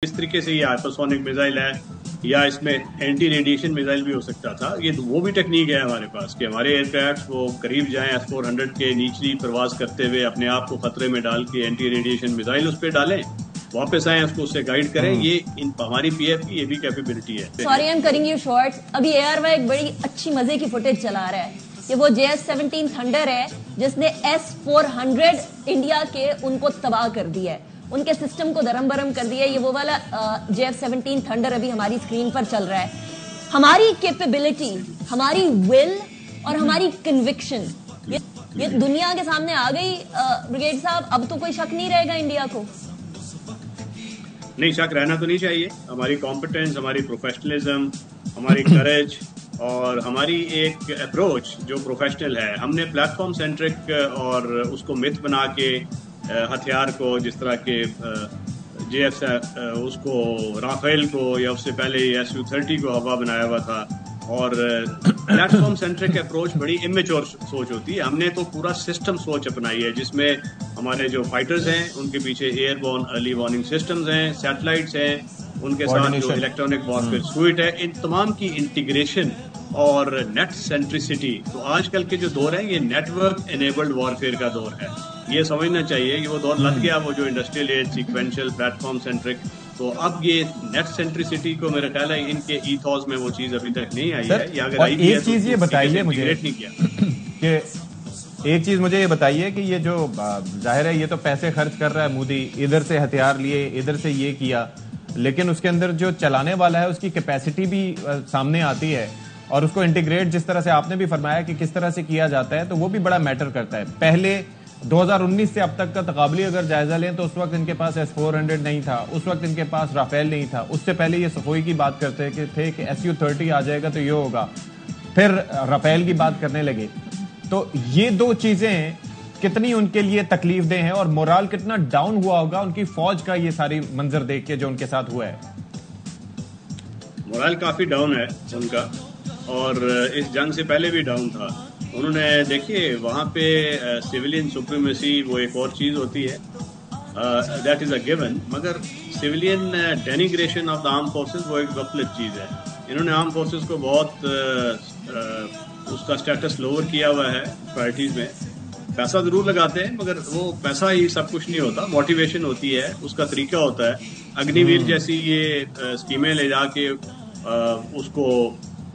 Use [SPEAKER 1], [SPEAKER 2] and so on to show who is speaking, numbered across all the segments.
[SPEAKER 1] इस तरीके से ये हाइपरसोनिक मिसाइल है या इसमें एंटी रेडिएशन मिसाइल भी हो सकता था। ये वो भी टेक्निक है हमारे पास कि हमारे एयरक्राफ्ट वो करीब जाएं S-400 के निचली परवाज करते हुए अपने आप को खतरे में डाल के एंटी रेडिएशन मिसाइल उस पर डालें, वापस आए, उसको उससे गाइड करें। ये हमारी पीएफ की ये भी कैपेबिलिटी है।
[SPEAKER 2] Sorry I am cutting you short. अभी ARY एक बड़ी अच्छी मजे की फुटेज चला रहा है। ये वो JF-17 थंडर है जिसने S-400 इंडिया के उनको तबाह कर दिया है, उनके सिस्टम को दरम बरम कर दिया है। ये वो वाला JF-17 थंडर अभी हमारी स्क्रीन पर चल रहा है। हमारी कैपेबिलिटी, हमारी विल और हमारी कन्विक्शन ये दुनिया के सामने आ गई। ब्रिगेड साहब, अब तो कोई शक नहीं रहेगा इंडिया को।
[SPEAKER 1] नहीं, शक रहना तो नहीं चाहिए। हमारी कॉम्पिटेंस, हमारी प्रोफेशनलिज्म, हमारी करेज और हमारी एक अप्रोच जो प्रोफेशनल है, हमने प्लेटफॉर्म सेंट्रिक और उसको मिथ बना के हथियार को, जिस तरह के JF उसको राफेल को या उससे पहले Su-30 को हवा बनाया हुआ था। और प्लेटफॉर्म सेंट्रिक अप्रोच बड़ी इमेच्योर सोच होती है। हमने तो पूरा सिस्टम सोच अपनाई है जिसमें हमारे जो फाइटर्स हैं उनके पीछे एयरबोर्न अर्ली वार्निंग सिस्टम्स हैं, सैटेलाइट्स हैं, उनके साथ जो इलेक्ट्रॉनिक वॉरफेयर सूट है, इन तमाम की इंटीग्रेशन और नेट सेंट्रिसिटी। तो आजकल के जो दौर है ये नेटवर्क एनेबल्ड वॉरफेयर का दौर है। ये समझना चाहिए कि वो दौर लग गया, वो जो industrial as, sequential, platform centric. तो अब ये नेट सेंट्रिसिटी को मेरा ख्याल है इनके ईथॉस में वो चीज अभी तक नहीं आई है। या अगर आई
[SPEAKER 3] एक चीज ये बताइए मुझे कि एक चीज मुझे ये बताइए कि ये जो जाहिर है ये तो पैसे खर्च कर रहा है मोदी, इधर से हथियार लिए, इधर से ये किया, लेकिन उसके अंदर जो चलाने वाला है उसकी कैपेसिटी भी सामने आती है और उसको इंटीग्रेट जिस तरह से आपने भी फरमाया कि किस तरह से किया जाता है, तो वो भी बड़ा मैटर करता है। पहले 2019 से अब तक का तकाबली अगर जायजा लें तो उस वक्त इनके पास S-400 नहीं था, उस वक्त इनके पास राफेल नहीं था, उससे पहले ये सखोई की बात करते थे कि Su-30 आ जाएगा तो ये होगा, फिर राफेल की बात करने लगे। तो ये दो चीजें कितनी उनके लिए तकलीफ दे हैं और मोराल कितना डाउन हुआ होगा उनकी फौज का ये सारी मंजर देख के जो उनके साथ हुआ है।
[SPEAKER 1] मोराल काफी डाउन है उनका और इस जंग से पहले भी डाउन था। उन्होंने देखिए वहां पे सिविलियन सुप्रीमेसी वो एक और चीज होती है, दैट इज अ गिवन, मगर civilian denigration of the arm forces वो एक गफलत चीज है। इन्होंने आर्म फोर्सेस को बहुत उसका स्टेटस लोअर किया हुआ है प्रायोरिटीज में। पैसा जरूर लगाते हैं मगर वो पैसा ही सब कुछ नहीं होता, मोटिवेशन होती है, उसका तरीका होता है। अग्निवीर जैसी ये स्कीमें ले जाके उसको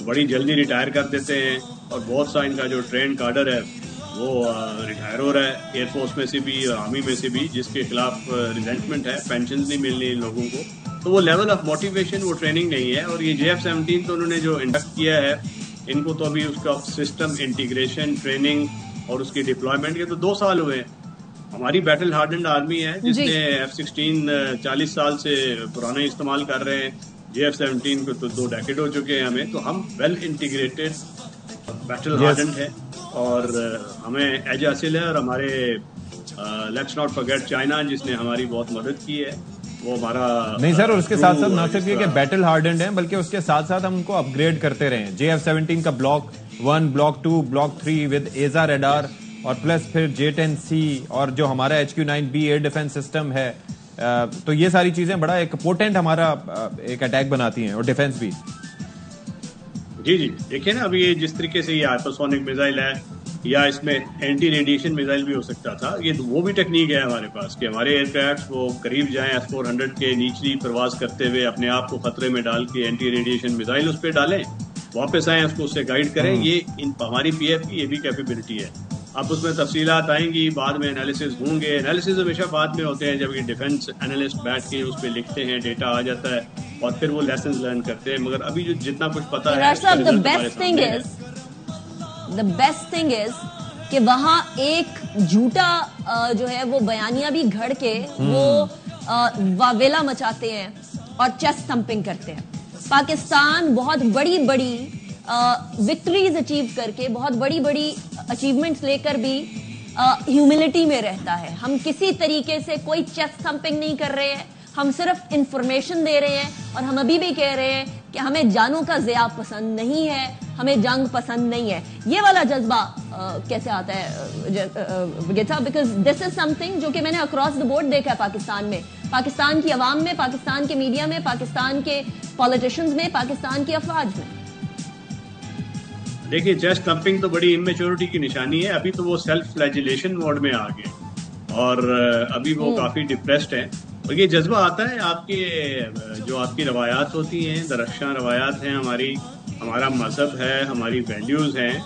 [SPEAKER 1] बड़ी जल्दी रिटायर कर देते हैं और बहुत सा इनका जो ट्रेन कार्डर है वो रिटायर हो रहा है एयरफोर्स में से भी और आर्मी में से भी, जिसके खिलाफ रिजेंटमेंट है, पेंशन नहीं मिलनी इन लोगों को। तो वो लेवल ऑफ मोटिवेशन, वो ट्रेनिंग नहीं है। और ये JF-17 तो उन्होंने जो इंडक्ट किया है, इनको तो अभी उसका सिस्टम इंटीग्रेशन, ट्रेनिंग और उसकी डिप्लॉयमेंट के तो 2 साल हुए हैं। हमारी बैटल हार्डन्ड आर्मी है जिसने F-16 40 साल से पुराने इस्तेमाल कर रहे हैं। JF-17 को तो 2 डेकेड हो चुके हैं हमें। तो हम वेल इंटीग्रेटेड बैटल हार्डन्ड है और हमें एज हासिल है। और हमारे लेट्स नॉट फॉरगेट चाइना जिसने हमारी बहुत मदद की है, वो हमारा
[SPEAKER 3] नहीं सर। और उसके साथ साथ न सिर्फ ये कि बैटल हार्डन्ड है बल्कि उसके साथ साथ हम उनको अपग्रेड करते रहे। JF-17 का ब्लॉक 1, ब्लॉक 2, ब्लॉक 3 विद एजा रेडार और प्लस फिर J-10C और जो हमारा HQ-9B एयर डिफेंस सिस्टम है, तो ये सारी चीजें बड़ा एक पोटेंट हमारा एक अटैक बनाती हैं और डिफेंस भी।
[SPEAKER 1] जी जी, देखिए ना अभी ये जिस तरीके से ये हाइपरसोनिक मिसाइल है या इसमें एंटी रेडिएशन मिसाइल भी हो सकता था। ये वो भी टेक्निक है हमारे पास कि हमारे एयरक्राफ्ट वो करीब जाएं S-400 के निचली परवाज करते हुए अपने आप को खतरे में डाल के एंटी रेडिएशन मिसाइल उस पर डालें, वापस आए, उसको उससे गाइड करें। ये हमारी पीएफ की ये भी कैपेबिलिटी है। अब उसमें तफसीलात आएंगी, बाद में एनालिसिस होंगे। एनालिसिस हमेशा बाद में होते हैं जब ये डिफेंस एनालिस्ट बैठ के उस पर लिखते हैं, डेटा आ जाता है और फिर वो लेसन लर्न करते हैं। मगर अभी जो जितना कुछ पता है,
[SPEAKER 2] द बेस्ट थिंग इज कि वहां एक झूठा जो है वो बयानिया भी घड़ के वो वावेला मचाते हैं और चेस्ट थंपिंग करते हैं। पाकिस्तान बहुत बड़ी बड़ी विक्ट्रीज अचीव करके, बहुत बड़ी बड़ी अचीवमेंट्स लेकर भी ह्यूमिलिटी में रहता है। हम किसी तरीके से कोई चेस्ट थंपिंग नहीं कर रहे हैं, हम सिर्फ इंफॉर्मेशन दे रहे हैं। और हम अभी भी कह रहे हैं कि हमें जानों का ज़िया पसंद नहीं है, हमें जंग पसंद नहीं है। ये वाला जज्बा कैसे आता है विगेता, बिकॉज दिस इज समथिंग जो कि मैंने अक्रॉस द बोर्ड देखा है पाकिस्तान में, पाकिस्तान की अवाम में, पाकिस्तान के मीडिया में, पाकिस्तान के पॉलिटिशियंस में, पाकिस्तान की अफवाज में।
[SPEAKER 1] देखिए, चेस्ट थम्पिंग तो बड़ी इमेच्योरिटी की निशानी है। अभी तो वो सेल्फ फ्लैजिलेशन मोड में आ गए और अभी वो काफी डिप्रेस्ड हैं। और ये जज्बा आता है आपके जो आपकी रवायात होती हैं, दरख्शां रवायात हैं हमारी, हमारा मजहब है, हमारी वैल्यूज हैं,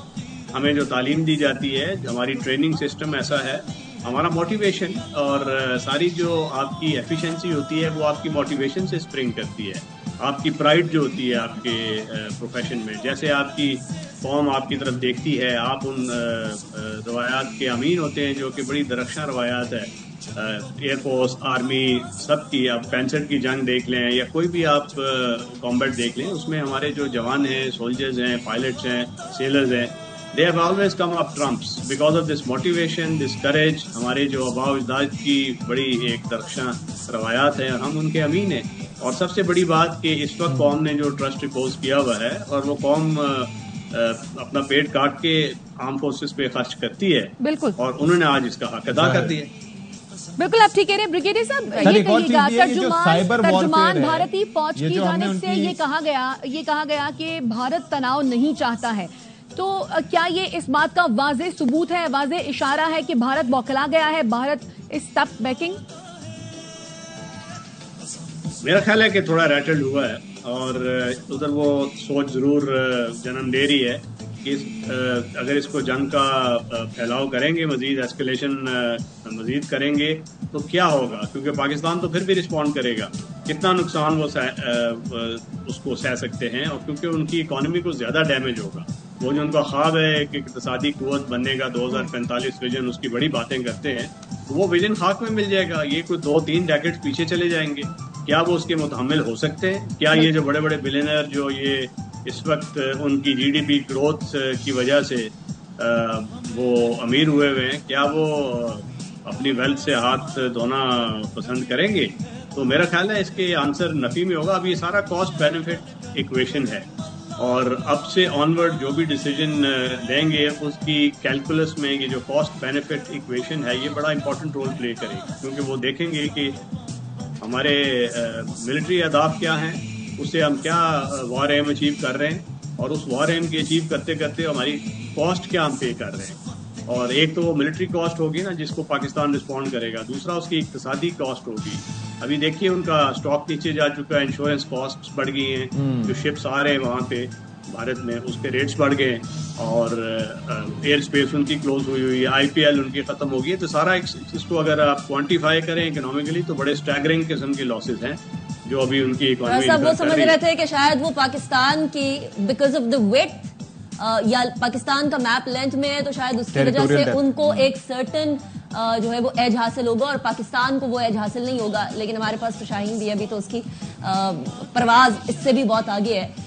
[SPEAKER 1] हमें जो तालीम दी जाती है, हमारी ट्रेनिंग सिस्टम ऐसा है, हमारा मोटिवेशन और सारी जो आपकी एफिशिएंसी होती है वो आपकी मोटिवेशन से स्प्रिंग करती है। आपकी प्राइड जो होती है आपके प्रोफेशन में, जैसे आपकी कौम आपकी तरफ देखती है, आप उन रवायात के अमीन होते हैं जो कि बड़ी दरख्शां रवायात है। एयरफोर्स, आर्मी, सब की, आप 65 की जंग देख लें या कोई भी आप कॉम्बैट देख लें, उसमें हमारे जो जवान हैं, सोल्जर्स हैं, पायलट्स हैं, सेलर्स हैं, they have always come up trumps because of this motivation, this courage। हमारे जो आबाओ अजदाद की बड़ी एक दरख्शां रवायात है और हम उनके अमीन हैं। और सबसे बड़ी बात कि इस वक्त कौम ने जो ट्रस्ट रिपोज किया हुआ है और वो कौम अपना पेट काट के आर्म फोर्सेस पे खर्च करती है,
[SPEAKER 4] बिल्कुल,
[SPEAKER 1] और उन्होंने आज इसका हक अदा कर दिया।
[SPEAKER 4] बिल्कुल, आप ठीक कह रहे हैं ब्रिगेडियर साहब। ये कहिएगा, तर्जुमान भारतीय फौज की जानिब से ये कहा गया कि भारत तनाव नहीं चाहता है, तो क्या ये इस बात का वाज़ेह सबूत है, वाज़ेह इशारा है कि भारत बौखला गया है, भारत इज स्टॉप बैकिंग?
[SPEAKER 1] मेरा ख्याल है कि थोड़ा रैटल्ड हुआ है और उधर वो सोच जरूर जन्म दे रही है कि अगर इसको जंग का फैलाव करेंगे, मजीद एस्केलेशन मजीद करेंगे तो क्या होगा, क्योंकि पाकिस्तान तो फिर भी रिस्पॉन्ड करेगा। कितना नुकसान वो उसको सह सकते हैं, और क्योंकि उनकी इकोनॉमी को ज्यादा डैमेज होगा। वो जो उनका ख्वाब है कि इक़्तिसादी कुव्वत बनने का 2045 विजन, उसकी बड़ी बातें करते हैं, तो वो विजन खाक में मिल जाएगा। ये कोई 2-3 डेकेड्स पीछे चले जाएंगे, क्या वो उसके मुतहम्मिल हो सकते हैं? क्या ये जो बड़े बड़े बिलियनर जो ये इस वक्त उनकी जीडीपी ग्रोथ की वजह से वो अमीर हुए हैं, क्या वो अपनी वेल्थ से हाथ धोना पसंद करेंगे? तो मेरा ख्याल है इसके आंसर नफी में होगा। अभी ये सारा कॉस्ट बेनिफिट इक्वेशन है और अब से ऑनवर्ड जो भी डिसीजन लेंगे उसकी कैलकुलस में ये जो कॉस्ट बेनिफिट इक्वेशन है ये बड़ा इंपॉर्टेंट रोल प्ले करेगी, क्योंकि वो देखेंगे कि हमारे मिलिट्री अहदाफ क्या हैं, उससे हम क्या वॉर एम अचीव कर रहे हैं, और उस वॉर एम की अचीव करते करते हमारी कॉस्ट क्या हम पे कर रहे हैं। और एक तो वो मिलिट्री कॉस्ट होगी ना जिसको पाकिस्तान रिस्पॉन्ड करेगा, दूसरा उसकी इक्तिसादी कॉस्ट होगी। अभी देखिए उनका स्टॉक नीचे जा चुका है, इंश्योरेंस कॉस्ट बढ़ गई हैं, जो शिप्स आ रहे हैं वहाँ पे भारत में उसके रेट्स बढ़ गए, और एयर स्पेस उनकी क्लोज हुई है, IPL उनकी खत्म हो गई है। तो सारा इसको अगर आप क्वांटिफाई करें इकोनॉमिकली तो बड़े स्टैगरिंग किस्म के लॉसेस हैं जो अभी उनकी इकोनॉमी
[SPEAKER 2] वो समझ रहे थे कि शायद वो पाकिस्तान की बिकॉज ऑफ द वेट या पाकिस्तान का मैप लेंथ में है, तो शायद उसकी वजह से उनको एक सर्टन जो है वो एज हासिल होगा और पाकिस्तान को वो एज हासिल नहीं होगा। लेकिन हमारे पास तो शाहीन भी अभी तो उसकी परवाज इससे भी बहुत आगे है।